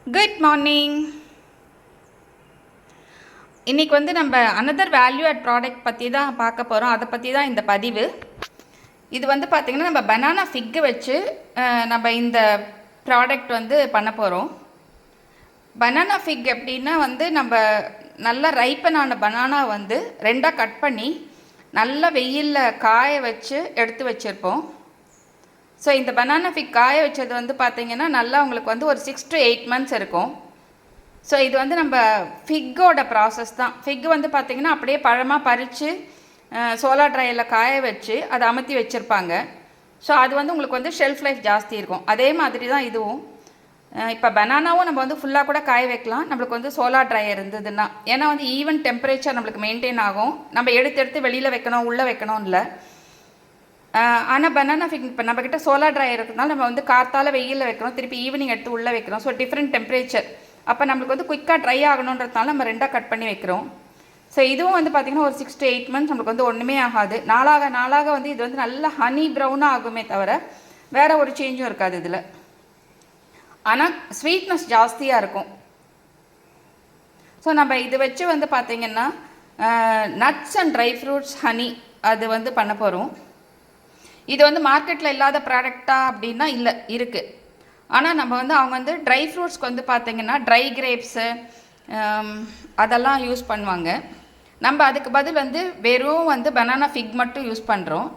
Good morning. இன்றைக்கி வந்து நம்ம அனதர் வேல்யூ அட் ப்ராடக்ட் பற்றி தான் பார்க்க போகிறோம். அதை பற்றி தான் இந்த பதிவு. இது வந்து பார்த்திங்கன்னா நம்ம பனானா ஃபிக்கு வச்சு நம்ம இந்த ப்ராடக்ட் வந்து பண்ண போகிறோம். பனானா ஃபிக் எப்படின்னா வந்து நம்ம நல்லா ரைப்பனான பனானா வந்து ரெண்டாக கட் பண்ணி நல்லா வெயிலில் காய வச்சு எடுத்து வச்சுருப்போம். ஸோ இந்த பனானா ஃபிக் காய வச்சது வந்து பார்த்திங்கன்னா நல்லா உங்களுக்கு வந்து ஒரு 6 to 8 months இருக்கும். ஸோ இது வந்து நம்ம ஃபிக்கோட ப்ராசஸ் தான். ஃபிக் வந்து பார்த்திங்கன்னா அப்படியே பழமாக பறித்து சோலார் ட்ரையில் காய வச்சு அதை அமர்த்தி வச்சுருப்பாங்க. ஸோ அது வந்து உங்களுக்கு வந்து ஷெல்ஃப் லைஃப் ஜாஸ்தி இருக்கும். அதே மாதிரி தான் இதுவும். இப்போ பனானாவும் நம்ம வந்து ஃபுல்லாக கூட காய வைக்கலாம் நம்மளுக்கு வந்து சோலார் ட்ரை இருந்ததுன்னா. ஏன்னா வந்து ஈவன் டெம்பரேச்சர் நம்மளுக்கு மெயின்டைன் ஆகும். நம்ம எடுத்து வெளியில் வைக்கணும் உள்ளே வைக்கணும் இல்லை. ஆனால் பனானா ஃபிக் இப்போ நம்மக்கிட்ட சோலார் ட்ரை இருக்கிறதுனால நம்ம வந்து கார்த்தால் வெயிலில் வைக்கிறோம், திருப்பி ஈவினிங் எடுத்து உள்ளே வைக்கிறோம். So different temperature. அப்போ நம்மளுக்கு வந்து குயிக்காக ட்ரை ஆகணுன்றதுனால நம்ம ரெண்டாக கட் பண்ணி வைக்கிறோம். ஸோ இதுவும் வந்து பார்த்திங்கன்னா ஒரு 6 to 8 months நம்மளுக்கு வந்து ஒன்றுமே ஆகாது. நாளாக வந்து இது வந்து நல்லா ஹனி ப்ரௌனாக ஆகுமே தவிர வேறு ஒரு சேஞ்சும் இருக்காது இதில். ஆனால் ஸ்வீட்னஸ் ஜாஸ்தியாக இருக்கும். ஸோ நம்ம இது வச்சு வந்து பார்த்திங்கன்னா nuts and dry fruits honey அது வந்து பண்ண போகிறோம். இது வந்து மார்க்கெட்டில் இல்லாத ப்ராடக்டாக அப்படின்னா இல்லை, இருக்குது. ஆனால் நம்ம வந்து அவங்க வந்து ட்ரை ஃப்ரூட்ஸ்க்கு வந்து பார்த்திங்கன்னா ட்ரை கிரேப்ஸு அதெல்லாம் யூஸ் பண்ணுவாங்க. நம்ம அதுக்கு பதில் வந்து வெறும் வந்து பனானா ஃபிக் மட்டும் யூஸ் பண்ணுறோம்.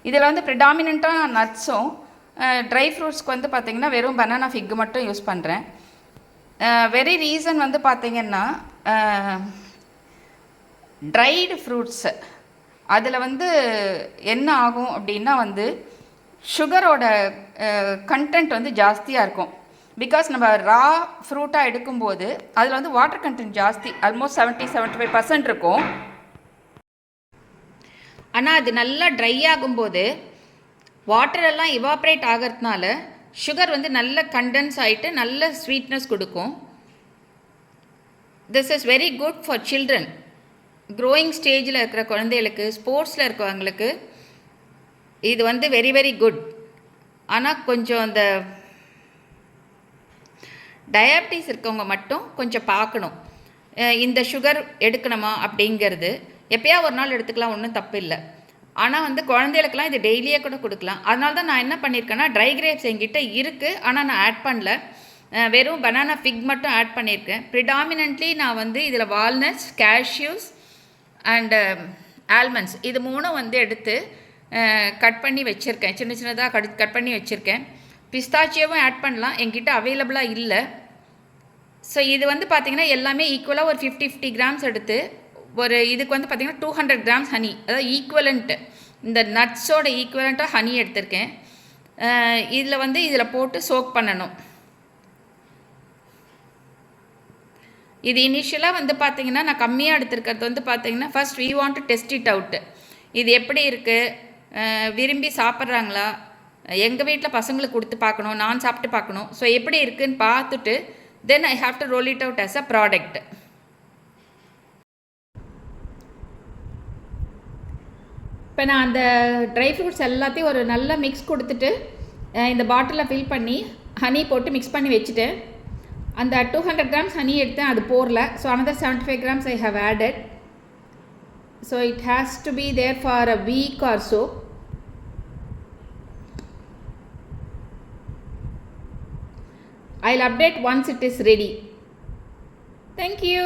இதில் வந்து ப்ரிடாமினண்ட்டாக நட்ஸும் ட்ரை ஃப்ரூட்ஸ்க்கு வந்து பார்த்திங்கன்னா வெறும் பனானா ஃபிக் மட்டும் யூஸ் பண்ணுறேன். வெரி ரீசன் வந்து பார்த்திங்கன்னா ட்ரைடு ஃப்ரூட்ஸு அதில் வந்து என்ன ஆகும் அப்படின்னா வந்து சுகரோட கண்டென்ட் வந்து ஜாஸ்தியாக இருக்கும். பிகாஸ் நம்ம ரா ஃப்ரூட்டாக எடுக்கும்போது அதில் வந்து வாட்டர் கண்டென்ட் ஜாஸ்தி, ஆல்மோஸ்ட் 70-75% இருக்கும். ஆனால் அது நல்லா ட்ரை ஆகும்போது வாட்டரெல்லாம் இவாப்ரேட் ஆகிறதுனால சுகர் வந்து நல்ல கண்டென்ஸ் ஆகிட்டு நல்ல ஸ்வீட்னஸ் கொடுக்கும். This is very good for children. Growing ஸ்டேஜில் இருக்கிற குழந்தைகளுக்கு, ஸ்போர்ட்ஸில் இருக்கிறவங்களுக்கு இது வந்து வெரி வெரி குட். ஆனால் கொஞ்சம் அந்த டயாபிட்டிஸ் இருக்கவங்க மட்டும் கொஞ்சம் பார்க்கணும். இந்த சுகர் எடுக்கணுமா அப்படிங்கிறது எப்போயா ஒரு நாள் எடுத்துக்கலாம், ஒன்றும் தப்பு இல்லை. ஆனால் வந்து குழந்தைகளுக்கெல்லாம் இது டெய்லியே கூட கொடுக்கலாம். அதனால தான் நான் என்ன பண்ணியிருக்கேன்னா ட்ரை கிரேப்ஸ் என்கிட்ட இருக்குது, ஆனால் நான் ஆட் பண்ணல. வெறும் பனானா ஃபிக் மட்டும் ஆட் பண்ணியிருக்கேன். ப்ரிடாமினன்ட்லி நான் வந்து இதில் வால்நட்ஸ், கேஷ்யூஸ் அண்டு ஆல்மண்ட்ஸ் இது மூணும் வந்து எடுத்து கட் பண்ணி வச்சுருக்கேன். சின்னதாக கட் பண்ணி வச்சுருக்கேன். பிஸ்தாச்சியோவும் ஆட் பண்ணலாம், என்கிட்ட அவைலபிளாக இல்லை. ஸோ இது வந்து பார்த்திங்கன்னா எல்லாமே ஈக்குவலாக ஒரு 50 grams எடுத்து ஒரு இதுக்கு வந்து பார்த்திங்கன்னா 200 grams ஹனி, அதாவது ஈக்குவலண்ட்டு இந்த நட்ஸோட ஈக்குவலண்ட்டாக ஹனி எடுத்திருக்கேன். இதில் போட்டு சோக் பண்ணணும். இது இனிஷியலாக வந்து பார்த்திங்கன்னா நான் கம்மியாக எடுத்துருக்கிறது வந்து பார்த்திங்கன்னா first we want to test it out. இது எப்படி இருக்குது, விரும்பி சாப்பிட்றாங்களா, எங்கள் வீட்டில் பசங்களுக்கு கொடுத்து பார்க்கணும், நான் சாப்பிட்டு பார்க்கணும். ஸோ எப்படி இருக்குதுன்னு பார்த்துட்டு then I have to roll it out as a product. இப்போ நான் அந்த ட்ரை ஃப்ரூட்ஸ் எல்லாத்தையும் ஒரு நல்ல மிக்ஸ் கொடுத்துட்டு இந்த பாட்டிலில் ஃபில் பண்ணி ஹனி போட்டு மிக்ஸ் பண்ணி வச்சுட்டேன். அந்த 200 grams ஹனி எடுத்தேன், அது போரல. So another 75 grams I have added. So it has to be there for a week or so. I'll update once it is ready. Thank you.